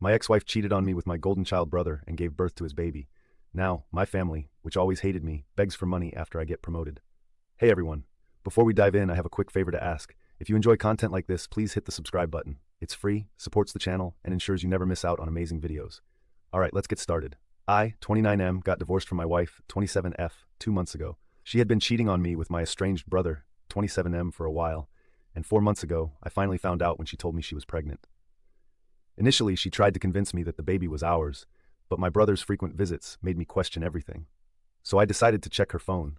My ex-wife cheated on me with my golden child brother and gave birth to his baby. Now, my family, which always hated me, begs for money after I get promoted. Hey everyone. Before we dive in, I have a quick favor to ask. If you enjoy content like this, please hit the subscribe button. It's free, supports the channel, and ensures you never miss out on amazing videos. Alright, let's get started. I, 29M, got divorced from my wife, 27F, 2 months ago. She had been cheating on me with my estranged brother, 27M, for a while, and 4 months ago, I finally found out when she told me she was pregnant. Initially, she tried to convince me that the baby was ours, but my brother's frequent visits made me question everything. So I decided to check her phone.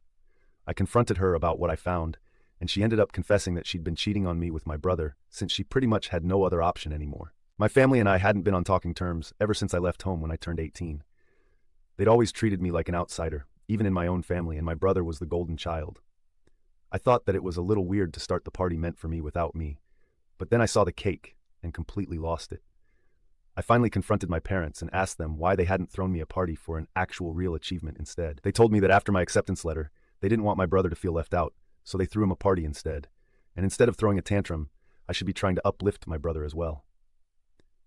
I confronted her about what I found, and she ended up confessing that she'd been cheating on me with my brother since she pretty much had no other option anymore. My family and I hadn't been on talking terms ever since I left home when I turned 18. They'd always treated me like an outsider, even in my own family, and my brother was the golden child. I thought that it was a little weird to start the party meant for me without me, but then I saw the cake and completely lost it. I finally confronted my parents and asked them why they hadn't thrown me a party for an actual real achievement instead. They told me that after my acceptance letter, they didn't want my brother to feel left out, so they threw him a party instead. And instead of throwing a tantrum, I should be trying to uplift my brother as well.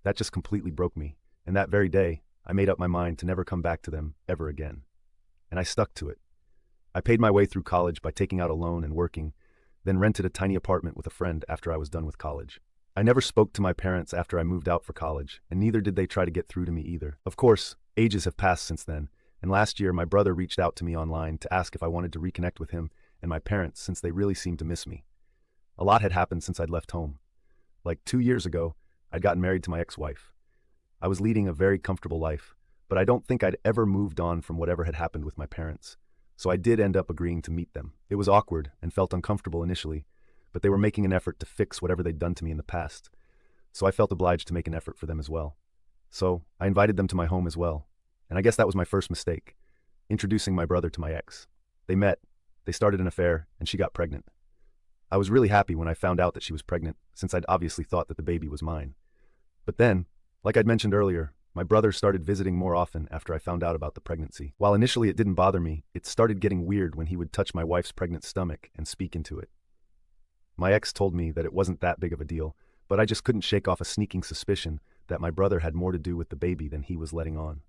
That just completely broke me, and that very day, I made up my mind to never come back to them ever again. And I stuck to it. I paid my way through college by taking out a loan and working, then rented a tiny apartment with a friend after I was done with college. I never spoke to my parents after I moved out for college, and neither did they try to get through to me either. Of course, ages have passed since then, and last year my brother reached out to me online to ask if I wanted to reconnect with him and my parents since they really seemed to miss me. A lot had happened since I'd left home. Like 2 years ago, I'd gotten married to my ex-wife. I was leading a very comfortable life, but I don't think I'd ever moved on from whatever had happened with my parents. So I did end up agreeing to meet them. It was awkward and felt uncomfortable initially, but they were making an effort to fix whatever they'd done to me in the past. So I felt obliged to make an effort for them as well. So I invited them to my home as well. And I guess that was my first mistake, introducing my brother to my ex. They met, they started an affair, and she got pregnant. I was really happy when I found out that she was pregnant, since I'd obviously thought that the baby was mine. But then, like I'd mentioned earlier, my brother started visiting more often after I found out about the pregnancy. While initially it didn't bother me, it started getting weird when he would touch my wife's pregnant stomach and speak into it. My ex told me that it wasn't that big of a deal, but I just couldn't shake off a sneaking suspicion that my brother had more to do with the baby than he was letting on.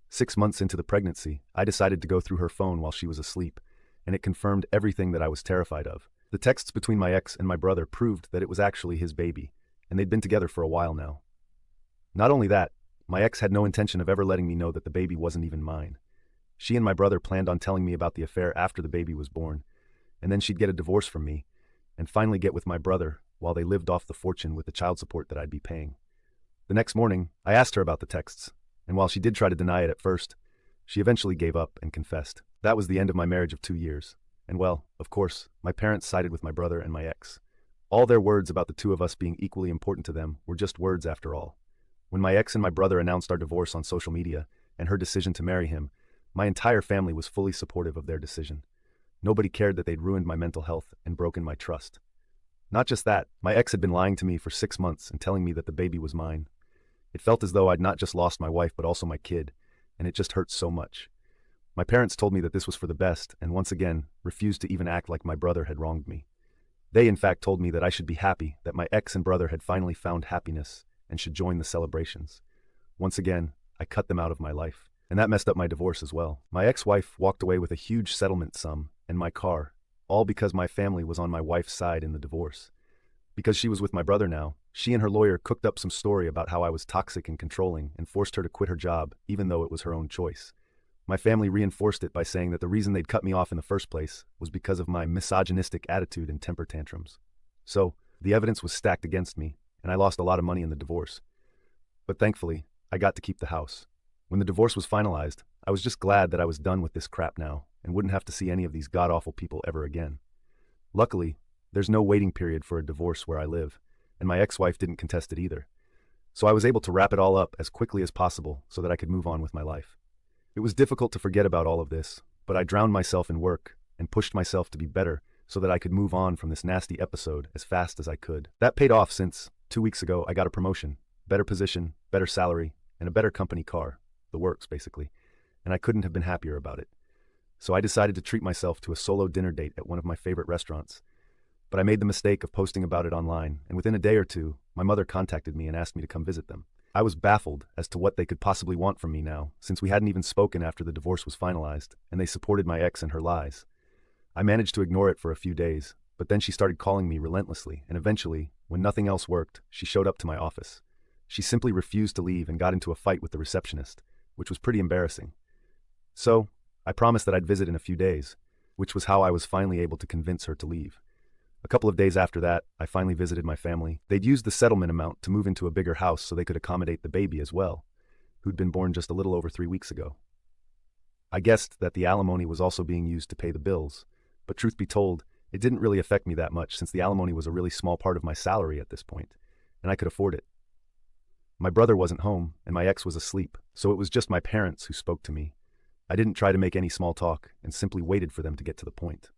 6 months into the pregnancy, I decided to go through her phone while she was asleep, and it confirmed everything that I was terrified of. The texts between my ex and my brother proved that it was actually his baby, and they'd been together for a while now. Not only that, my ex had no intention of ever letting me know that the baby wasn't even mine. She and my brother planned on telling me about the affair after the baby was born, and then she'd get a divorce from me, and finally get with my brother while they lived off the fortune with the child support that I'd be paying. The next morning, I asked her about the texts, and while she did try to deny it at first, she eventually gave up and confessed. That was the end of my marriage of 2 years. And well, of course, my parents sided with my brother and my ex. All their words about the two of us being equally important to them were just words after all. When my ex and my brother announced our divorce on social media and her decision to marry him, my entire family was fully supportive of their decision. Nobody cared that they'd ruined my mental health and broken my trust. Not just that, my ex had been lying to me for 6 months and telling me that the baby was mine. It felt as though I'd not just lost my wife but also my kid, and it just hurt so much. My parents told me that this was for the best and once again refused to even act like my brother had wronged me. They in fact told me that I should be happy that my ex and brother had finally found happiness and should join the celebrations. Once again, I cut them out of my life, and that messed up my divorce as well. My ex-wife walked away with a huge settlement sum and my car, all because my family was on my wife's side in the divorce. Because she was with my brother now, she and her lawyer cooked up some story about how I was toxic and controlling and forced her to quit her job even though it was her own choice. My family reinforced it by saying that the reason they'd cut me off in the first place was because of my misogynistic attitude and temper tantrums. So, the evidence was stacked against me, and I lost a lot of money in the divorce. But thankfully, I got to keep the house. When the divorce was finalized, I was just glad that I was done with this crap now and wouldn't have to see any of these god-awful people ever again. Luckily, there's no waiting period for a divorce where I live, and my ex-wife didn't contest it either. So I was able to wrap it all up as quickly as possible so that I could move on with my life. It was difficult to forget about all of this, but I drowned myself in work and pushed myself to be better so that I could move on from this nasty episode as fast as I could. That paid off since, 2 weeks ago, I got a promotion, better position, better salary, and a better company car, the works basically, and I couldn't have been happier about it. So I decided to treat myself to a solo dinner date at one of my favorite restaurants. But I made the mistake of posting about it online, and within a day or two, my mother contacted me and asked me to come visit them. I was baffled as to what they could possibly want from me now, since we hadn't even spoken after the divorce was finalized, and they supported my ex and her lies. I managed to ignore it for a few days, but then she started calling me relentlessly, and eventually, when nothing else worked, she showed up to my office. She simply refused to leave and got into a fight with the receptionist, which was pretty embarrassing. So, I promised that I'd visit in a few days, which was how I was finally able to convince her to leave. A couple of days after that, I finally visited my family. They'd used the settlement amount to move into a bigger house so they could accommodate the baby as well, who'd been born just a little over 3 weeks ago. I guessed that the alimony was also being used to pay the bills, but truth be told, it didn't really affect me that much since the alimony was a really small part of my salary at this point, and I could afford it. My brother wasn't home, and my ex was asleep, so it was just my parents who spoke to me. I didn't try to make any small talk, and simply waited for them to get to the point.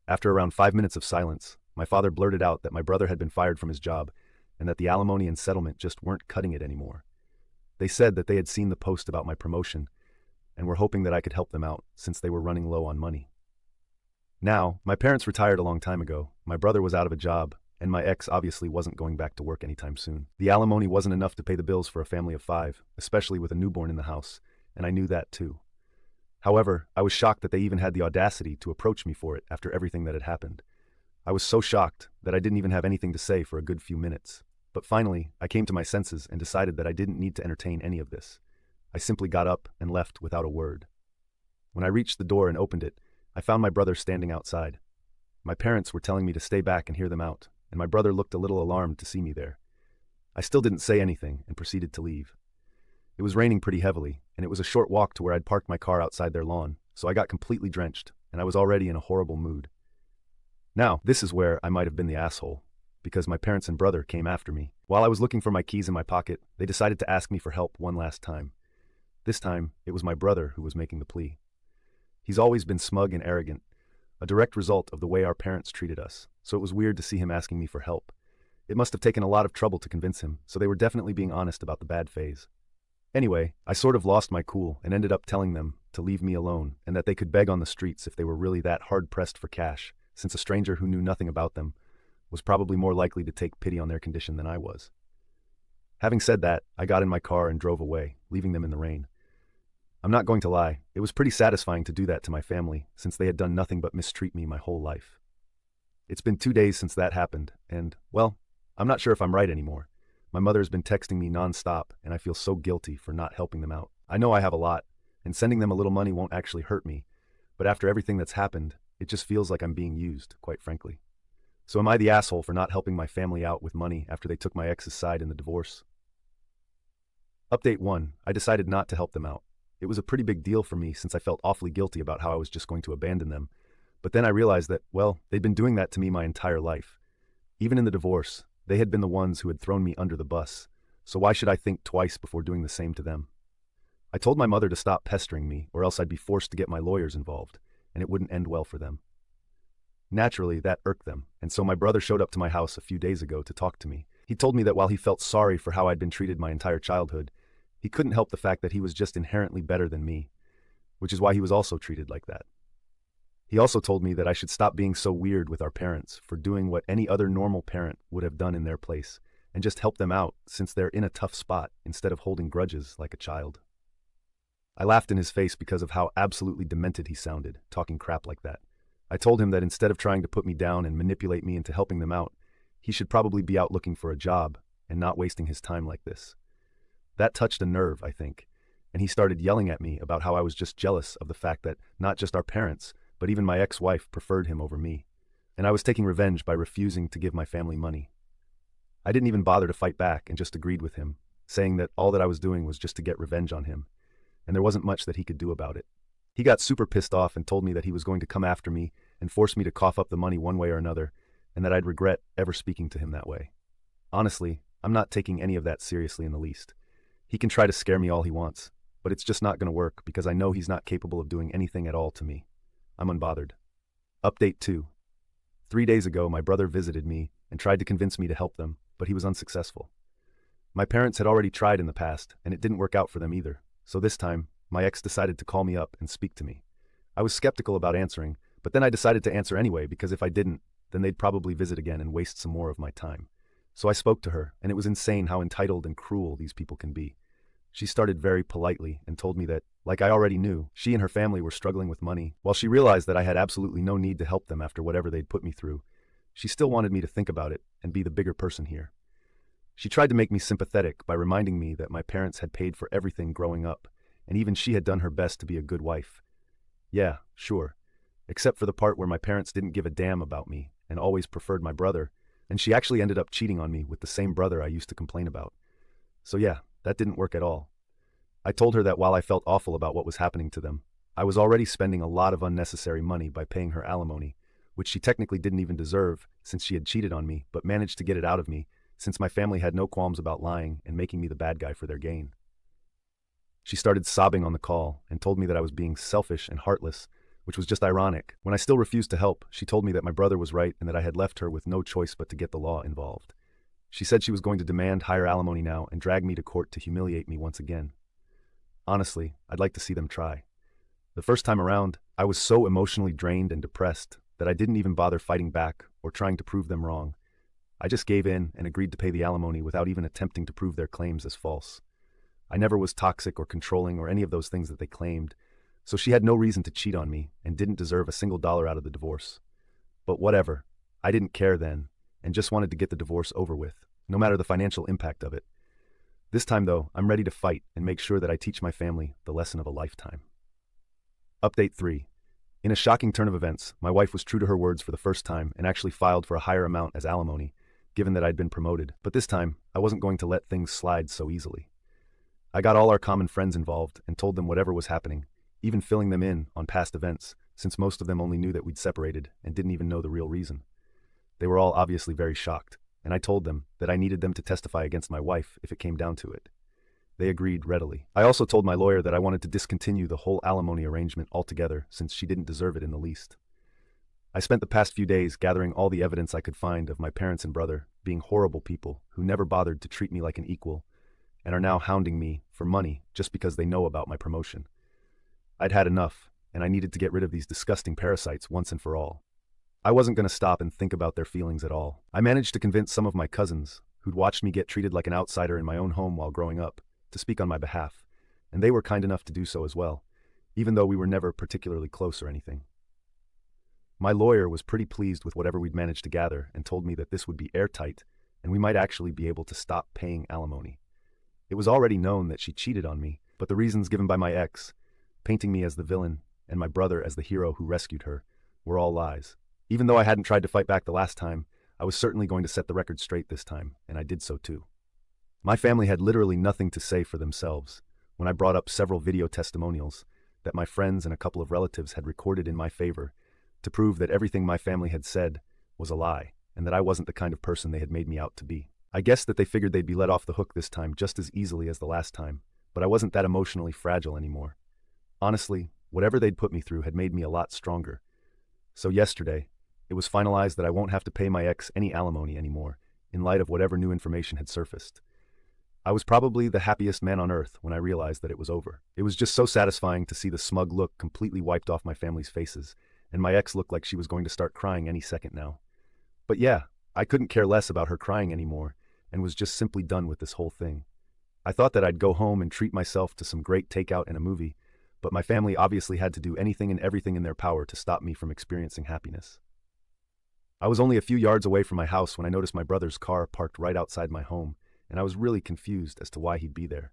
After around 5 minutes of silence, my father blurted out that my brother had been fired from his job, and that the alimony and settlement just weren't cutting it anymore. They said that they had seen the post about my promotion, and were hoping that I could help them out, since they were running low on money. Now, my parents retired a long time ago, my brother was out of a job, and my ex obviously wasn't going back to work anytime soon. The alimony wasn't enough to pay the bills for a family of 5, especially with a newborn in the house, and I knew that too. However, I was shocked that they even had the audacity to approach me for it after everything that had happened. I was so shocked that I didn't even have anything to say for a good few minutes. But finally, I came to my senses and decided that I didn't need to entertain any of this. I simply got up and left without a word. When I reached the door and opened it, I found my brother standing outside. My parents were telling me to stay back and hear them out, and my brother looked a little alarmed to see me there. I still didn't say anything and proceeded to leave. It was raining pretty heavily, and it was a short walk to where I'd parked my car outside their lawn, so I got completely drenched, and I was already in a horrible mood. Now, this is where I might have been the asshole, because my parents and brother came after me. While I was looking for my keys in my pocket, they decided to ask me for help one last time. This time, it was my brother who was making the plea. He's always been smug and arrogant, a direct result of the way our parents treated us, so it was weird to see him asking me for help. It must have taken a lot of trouble to convince him, so they were definitely being honest about the bad phase. Anyway, I sort of lost my cool and ended up telling them to leave me alone and that they could beg on the streets if they were really that hard-pressed for cash, since a stranger who knew nothing about them was probably more likely to take pity on their condition than I was. Having said that, I got in my car and drove away, leaving them in the rain. I'm not going to lie, it was pretty satisfying to do that to my family, since they had done nothing but mistreat me my whole life. It's been 2 days since that happened, and, well, I'm not sure if I'm right anymore. My mother has been texting me non-stop, and I feel so guilty for not helping them out. I know I have a lot, and sending them a little money won't actually hurt me, but after everything that's happened, it just feels like I'm being used, quite frankly. So am I the asshole for not helping my family out with money after they took my ex's side in the divorce? Update 1. I decided not to help them out. It was a pretty big deal for me since I felt awfully guilty about how I was just going to abandon them. But then I realized that, well, they'd been doing that to me my entire life. Even in the divorce, they had been the ones who had thrown me under the bus, so why should I think twice before doing the same to them? I told my mother to stop pestering me, or else I'd be forced to get my lawyers involved, and it wouldn't end well for them. Naturally, that irked them, and so my brother showed up to my house a few days ago to talk to me. He told me that while he felt sorry for how I'd been treated my entire childhood, he couldn't help the fact that he was just inherently better than me, which is why he was also treated like that. He also told me that I should stop being so weird with our parents for doing what any other normal parent would have done in their place, and just help them out since they're in a tough spot instead of holding grudges like a child. I laughed in his face because of how absolutely demented he sounded, talking crap like that. I told him that instead of trying to put me down and manipulate me into helping them out, he should probably be out looking for a job and not wasting his time like this. That touched a nerve, I think, and he started yelling at me about how I was just jealous of the fact that not just our parents, but even my ex-wife preferred him over me, and I was taking revenge by refusing to give my family money. I didn't even bother to fight back and just agreed with him, saying that all that I was doing was just to get revenge on him, and there wasn't much that he could do about it. He got super pissed off and told me that he was going to come after me and force me to cough up the money one way or another, and that I'd regret ever speaking to him that way. Honestly, I'm not taking any of that seriously in the least. He can try to scare me all he wants, but it's just not going to work because I know he's not capable of doing anything at all to me. I'm unbothered. Update 2. 3 days ago, my brother visited me and tried to convince me to help them, but he was unsuccessful. My parents had already tried in the past, and it didn't work out for them either, so this time, my ex decided to call me up and speak to me. I was skeptical about answering, but then I decided to answer anyway because if I didn't, then they'd probably visit again and waste some more of my time. So I spoke to her, and it was insane how entitled and cruel these people can be. She started very politely and told me that, like I already knew, she and her family were struggling with money. While she realized that I had absolutely no need to help them after whatever they'd put me through, she still wanted me to think about it and be the bigger person here. She tried to make me sympathetic by reminding me that my parents had paid for everything growing up, and even she had done her best to be a good wife. Yeah, sure. Except for the part where my parents didn't give a damn about me and always preferred my brother, and she actually ended up cheating on me with the same brother I used to complain about. So yeah, that didn't work at all. I told her that while I felt awful about what was happening to them, I was already spending a lot of unnecessary money by paying her alimony, which she technically didn't even deserve since she had cheated on me but managed to get it out of me since my family had no qualms about lying and making me the bad guy for their gain. She started sobbing on the call and told me that I was being selfish and heartless, which was just ironic. When I still refused to help, she told me that my brother was right and that I had left her with no choice but to get the law involved. She said she was going to demand higher alimony now and drag me to court to humiliate me once again. Honestly, I'd like to see them try. The first time around, I was so emotionally drained and depressed that I didn't even bother fighting back or trying to prove them wrong. I just gave in and agreed to pay the alimony without even attempting to prove their claims as false. I never was toxic or controlling or any of those things that they claimed, so she had no reason to cheat on me and didn't deserve a single dollar out of the divorce. But whatever, I didn't care then and just wanted to get the divorce over with, no matter the financial impact of it. This time, though, I'm ready to fight and make sure that I teach my family the lesson of a lifetime. Update 3. In a shocking turn of events, my wife was true to her words for the first time and actually filed for a higher amount as alimony, given that I'd been promoted. But this time, I wasn't going to let things slide so easily. I got all our common friends involved and told them whatever was happening, even filling them in on past events, since most of them only knew that we'd separated and didn't even know the real reason. They were all obviously very shocked, and I told them that I needed them to testify against my wife if it came down to it. They agreed readily. I also told my lawyer that I wanted to discontinue the whole alimony arrangement altogether since she didn't deserve it in the least. I spent the past few days gathering all the evidence I could find of my parents and brother being horrible people who never bothered to treat me like an equal and are now hounding me for money just because they know about my promotion. I'd had enough, and I needed to get rid of these disgusting parasites once and for all. I wasn't going to stop and think about their feelings at all. I managed to convince some of my cousins, who'd watched me get treated like an outsider in my own home while growing up, to speak on my behalf, and they were kind enough to do so as well, even though we were never particularly close or anything. My lawyer was pretty pleased with whatever we'd managed to gather and told me that this would be airtight and we might actually be able to stop paying alimony. It was already known that she cheated on me, but the reasons given by my ex, painting me as the villain and my brother as the hero who rescued her, were all lies. Even though I hadn't tried to fight back the last time, I was certainly going to set the record straight this time, and I did so too. My family had literally nothing to say for themselves when I brought up several video testimonials that my friends and a couple of relatives had recorded in my favor to prove that everything my family had said was a lie and that I wasn't the kind of person they had made me out to be. I guess that they figured they'd be let off the hook this time just as easily as the last time, but I wasn't that emotionally fragile anymore. Honestly, whatever they'd put me through had made me a lot stronger. So yesterday, it was finalized that I won't have to pay my ex any alimony anymore, in light of whatever new information had surfaced. I was probably the happiest man on earth when I realized that it was over. It was just so satisfying to see the smug look completely wiped off my family's faces, and my ex looked like she was going to start crying any second now. But yeah, I couldn't care less about her crying anymore, and was just simply done with this whole thing. I thought that I'd go home and treat myself to some great takeout and a movie, but my family obviously had to do anything and everything in their power to stop me from experiencing happiness. I was only a few yards away from my house when I noticed my brother's car parked right outside my home, and I was really confused as to why he'd be there.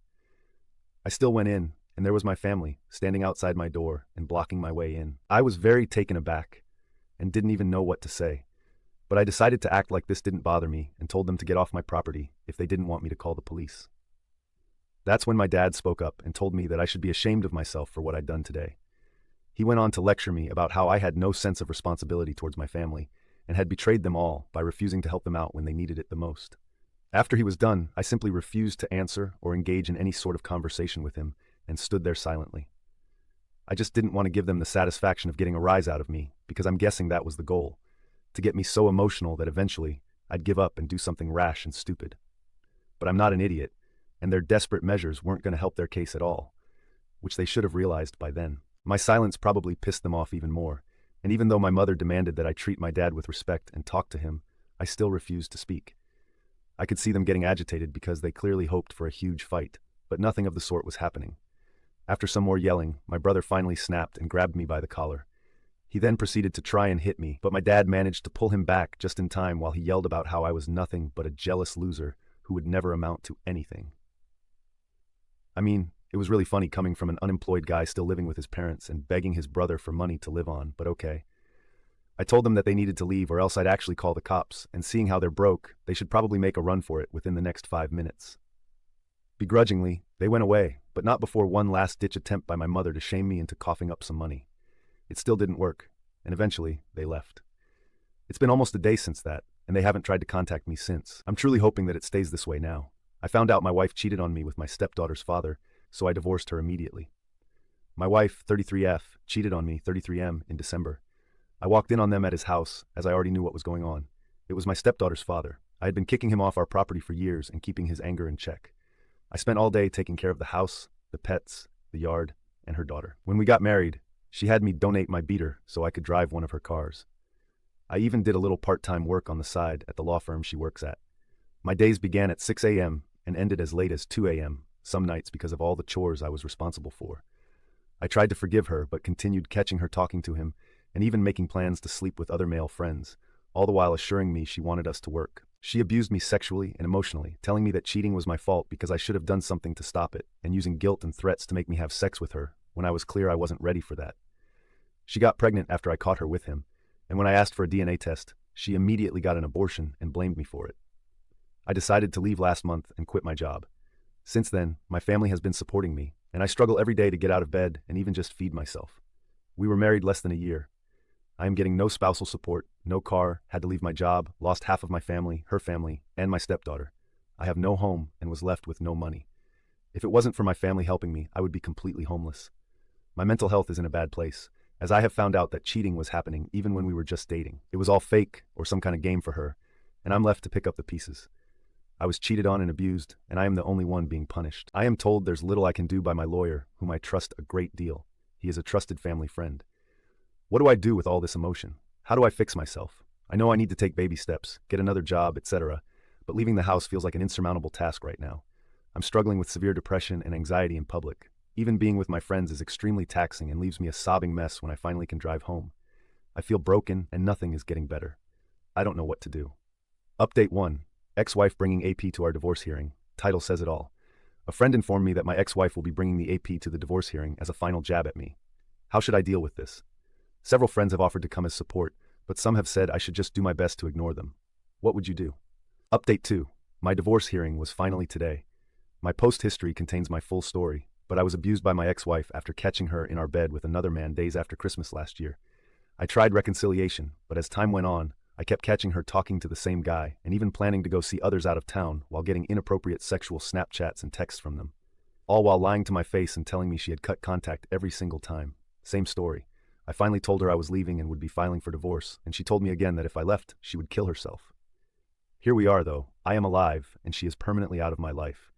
I still went in, and there was my family, standing outside my door and blocking my way in. I was very taken aback, and didn't even know what to say. But I decided to act like this didn't bother me and told them to get off my property if they didn't want me to call the police. That's when my dad spoke up and told me that I should be ashamed of myself for what I'd done today. He went on to lecture me about how I had no sense of responsibility towards my family and had betrayed them all by refusing to help them out when they needed it the most. After he was done, I simply refused to answer or engage in any sort of conversation with him and stood there silently. I just didn't want to give them the satisfaction of getting a rise out of me because I'm guessing that was the goal, to get me so emotional that eventually I'd give up and do something rash and stupid. But I'm not an idiot, and their desperate measures weren't going to help their case at all, which they should have realized by then. My silence probably pissed them off even more, and even though my mother demanded that I treat my dad with respect and talk to him, I still refused to speak. I could see them getting agitated because they clearly hoped for a huge fight, but nothing of the sort was happening. After some more yelling, my brother finally snapped and grabbed me by the collar. He then proceeded to try and hit me, but my dad managed to pull him back just in time while he yelled about how I was nothing but a jealous loser who would never amount to anything. I mean, it was really funny coming from an unemployed guy still living with his parents and begging his brother for money to live on, but okay. I told them that they needed to leave or else I'd actually call the cops, and seeing how they're broke, they should probably make a run for it within the next 5 minutes. Begrudgingly, they went away, but not before one last-ditch attempt by my mother to shame me into coughing up some money. It still didn't work, and eventually, they left. It's been almost a day since that, and they haven't tried to contact me since. I'm truly hoping that it stays this way now. I found out my wife cheated on me with my stepdaughter's father, so I divorced her immediately. My wife, 33F, cheated on me, 33M, in December. I walked in on them at his house, as I already knew what was going on. It was my stepdaughter's father. I had been kicking him off our property for years and keeping his anger in check. I spent all day taking care of the house, the pets, the yard, and her daughter. When we got married, she had me donate my beater so I could drive one of her cars. I even did a little part-time work on the side at the law firm she works at. My days began at 6 a.m. and ended as late as 2 a.m., some nights because of all the chores I was responsible for. I tried to forgive her, but continued catching her talking to him and even making plans to sleep with other male friends, all the while assuring me she wanted us to work. She abused me sexually and emotionally, telling me that cheating was my fault because I should have done something to stop it, and using guilt and threats to make me have sex with her when I was clear I wasn't ready for that. She got pregnant after I caught her with him, and when I asked for a DNA test, she immediately got an abortion and blamed me for it. I decided to leave last month and quit my job. Since then, my family has been supporting me, and I struggle every day to get out of bed and even just feed myself. We were married less than a year. I am getting no spousal support, no car, had to leave my job, lost half of my family, her family, and my stepdaughter. I have no home and was left with no money. If it wasn't for my family helping me, I would be completely homeless. My mental health is in a bad place, as I have found out that cheating was happening even when we were just dating. It was all fake or some kind of game for her, and I'm left to pick up the pieces. I was cheated on and abused, and I am the only one being punished. I am told there's little I can do by my lawyer, whom I trust a great deal. He is a trusted family friend. What do I do with all this emotion? How do I fix myself? I know I need to take baby steps, get another job, etc., but leaving the house feels like an insurmountable task right now. I'm struggling with severe depression and anxiety in public. Even being with my friends is extremely taxing and leaves me a sobbing mess when I finally can drive home. I feel broken and nothing is getting better. I don't know what to do. Update 1. Ex-wife bringing AP to our divorce hearing. Title says it all. A friend informed me that my ex-wife will be bringing the AP to the divorce hearing as a final jab at me. How should I deal with this? Several friends have offered to come as support, but some have said I should just do my best to ignore them. What would you do? Update 2. My divorce hearing was finally today. My post history contains my full story, but I was abused by my ex-wife after catching her in our bed with another man days after Christmas last year. I tried reconciliation, but as time went on, I kept catching her talking to the same guy and even planning to go see others out of town while getting inappropriate sexual Snapchats and texts from them. All while lying to my face and telling me she had cut contact every single time. Same story. I finally told her I was leaving and would be filing for divorce, and she told me again that if I left, she would kill herself. Here we are, though. I am alive, and she is permanently out of my life.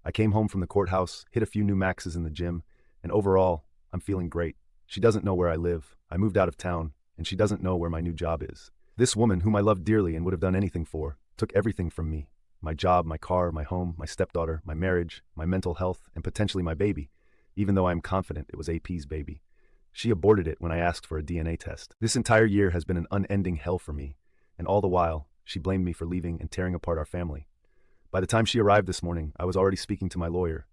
I came home from the courthouse, hit a few new maxes in the gym, and overall, I'm feeling great. She doesn't know where I live. I moved out of town, and she doesn't know where my new job is. This woman, whom I loved dearly and would have done anything for, took everything from me. My job, my car, my home, my stepdaughter, my marriage, my mental health, and potentially my baby, even though I am confident it was AP's baby. She aborted it when I asked for a DNA test. This entire year has been an unending hell for me, and all the while, she blamed me for leaving and tearing apart our family. By the time she arrived this morning, I was already speaking to my lawyer.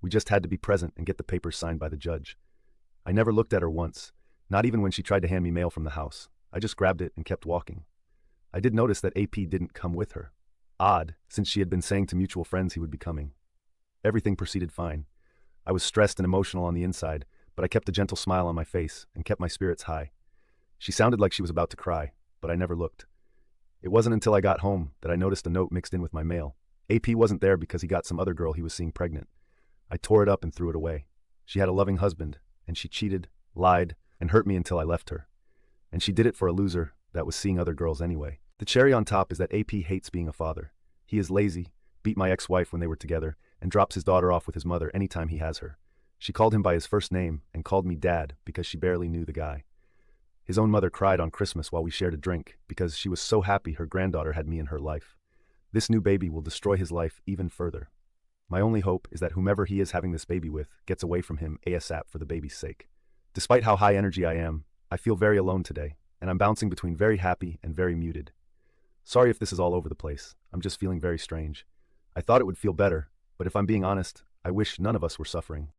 We just had to be present and get the papers signed by the judge. I never looked at her once, not even when she tried to hand me mail from the house. I just grabbed it and kept walking. I did notice that AP didn't come with her. Odd, since she had been saying to mutual friends he would be coming. Everything proceeded fine. I was stressed and emotional on the inside, but I kept a gentle smile on my face and kept my spirits high. She sounded like she was about to cry, but I never looked. It wasn't until I got home that I noticed a note mixed in with my mail. AP wasn't there because he got some other girl he was seeing pregnant. I tore it up and threw it away. She had a loving husband, and she cheated, lied, and hurt me until I left her. And she did it for a loser that was seeing other girls anyway. The cherry on top is that AP hates being a father. He is lazy, beat my ex-wife when they were together, and drops his daughter off with his mother anytime he has her. She called him by his first name and called me Dad because she barely knew the guy. His own mother cried on Christmas while we shared a drink because she was so happy her granddaughter had me in her life. This new baby will destroy his life even further. My only hope is that whomever he is having this baby with gets away from him ASAP for the baby's sake. Despite how high energy I am, I feel very alone today, and I'm bouncing between very happy and very muted. Sorry if this is all over the place, I'm just feeling very strange. I thought it would feel better, but if I'm being honest, I wish none of us were suffering.